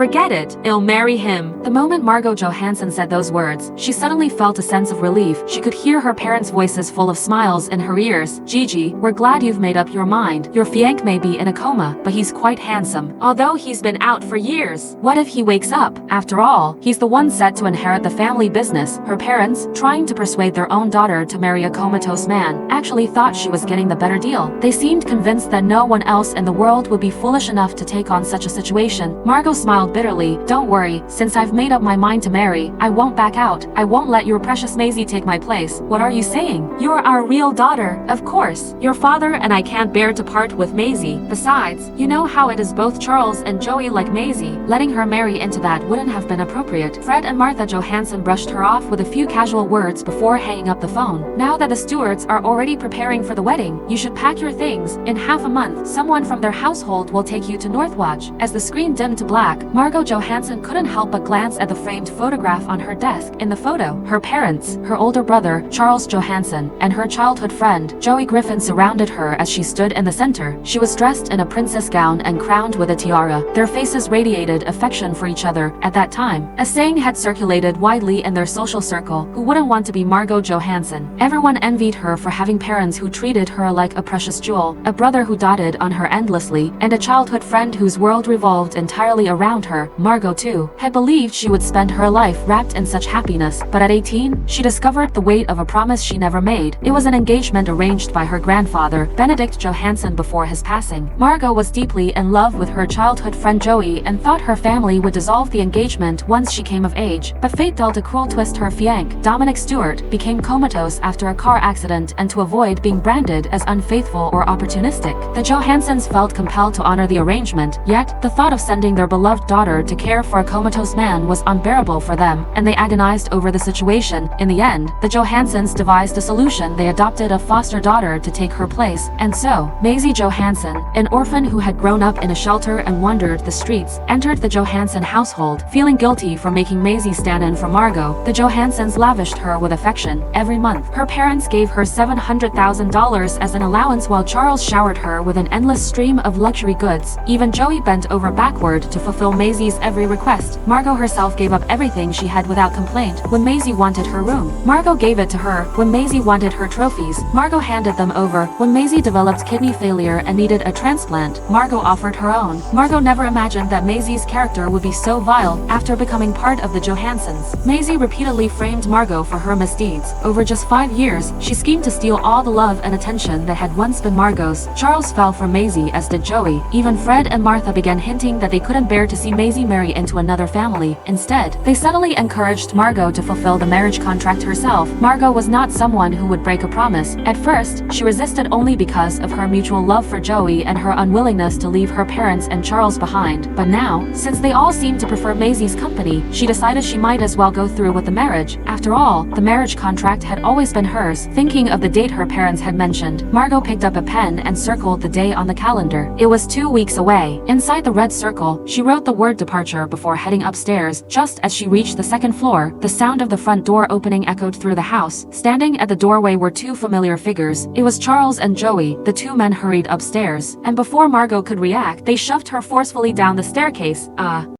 Forget it, I'll marry him. The moment Margot Johanson said those words, she suddenly felt a sense of relief. She could hear her parents' voices full of smiles in her ears. Gigi, we're glad you've made up your mind. Your fiancé may be in a coma, but he's quite handsome. Although he's been out for years. What if he wakes up? After all, he's the one set to inherit the family business. Her parents, trying to persuade their own daughter to marry a comatose man, actually thought she was getting the better deal. They seemed convinced that no one else in the world would be foolish enough to take on such a situation. Margot smiled bitterly. Don't worry, since I've made up my mind to marry, I won't back out. I won't let your precious Maisie take my place. What are you saying? You're our real daughter. Of course. Your father and I can't bear to part with Maisie. Besides, you know how it is both Charles and Joey like Maisie. Letting her marry into that wouldn't have been appropriate. Fred and Martha Johanson brushed her off with a few casual words before hanging up the phone. Now that the Stewarts are already preparing for the wedding, you should pack your things. In half a month, someone from their household will take you to Northwatch. As the screen dimmed to black, Margot Johanson couldn't help but glance at the framed photograph on her desk. In the photo, her parents, her older brother, Charles Johanson, and her childhood friend, Joey Griffin surrounded her as she stood in the center. She was dressed in a princess gown and crowned with a tiara. Their faces radiated affection for each other. At that time, a saying had circulated widely in their social circle: who wouldn't want to be Margot Johanson? Everyone envied her for having parents who treated her like a precious jewel, a brother who doted on her endlessly, and a childhood friend whose world revolved entirely around her. Margot, too, had believed she would spend her life wrapped in such happiness, but at 18, she discovered the weight of a promise she never made. It was an engagement arranged by her grandfather, Benedict Johanson, before his passing. Margot was deeply in love with her childhood friend Joey and thought her family would dissolve the engagement once she came of age, but fate dealt a cruel twist. Her fiancé, Dominic Stewart, became comatose after a car accident, and to avoid being branded as unfaithful or opportunistic, the Johansons felt compelled to honor the arrangement. Yet, the thought of sending their beloved daughter to care for a comatose man was unbearable for them, and they agonized over the situation. In the end, the Johansons devised a solution. They adopted a foster daughter to take her place, and so, Maisie Johanson, an orphan who had grown up in a shelter and wandered the streets, entered the Johanson household. Feeling guilty for making Maisie stand in for Margot, the Johansons lavished her with affection. Every month, her parents gave her $700,000 as an allowance, while Charles showered her with an endless stream of luxury goods. Even Joey bent over backward to fulfill Maisie's every request. Margot herself gave up everything she had without complaint. When Maisie wanted her room, Margot gave it to her. When Maisie wanted her trophies, Margot handed them over. When Maisie developed kidney failure and needed a transplant, Margot offered her own. Margot never imagined that Maisie's character would be so vile. After becoming part of the Johansons, Maisie repeatedly framed Margot for her misdeeds. Over just 5 years, she schemed to steal all the love and attention that had once been Margot's. Charles fell for Maisie, as did Joey. Even Fred and Martha began hinting that they couldn't bear to see Maisie marry into another family. Instead, they subtly encouraged Margot to fulfill the marriage contract herself. Margot was not someone who would break a promise. At first, she resisted only because of her mutual love for Joey and her unwillingness to leave her parents and Charles behind. But now, since they all seemed to prefer Maisie's company, she decided she might as well go through with the marriage. After all, the marriage contract had always been hers. Thinking of the date her parents had mentioned, Margot picked up a pen and circled the day on the calendar. It was 2 weeks away. Inside the red circle, she wrote the word departure before heading upstairs. Just as she reached the second floor, the sound of the front door opening echoed through the house. Standing at the doorway were two familiar figures. It was Charles and Joey. The two men hurried upstairs, and before Margot could react, they shoved her forcefully down the staircase.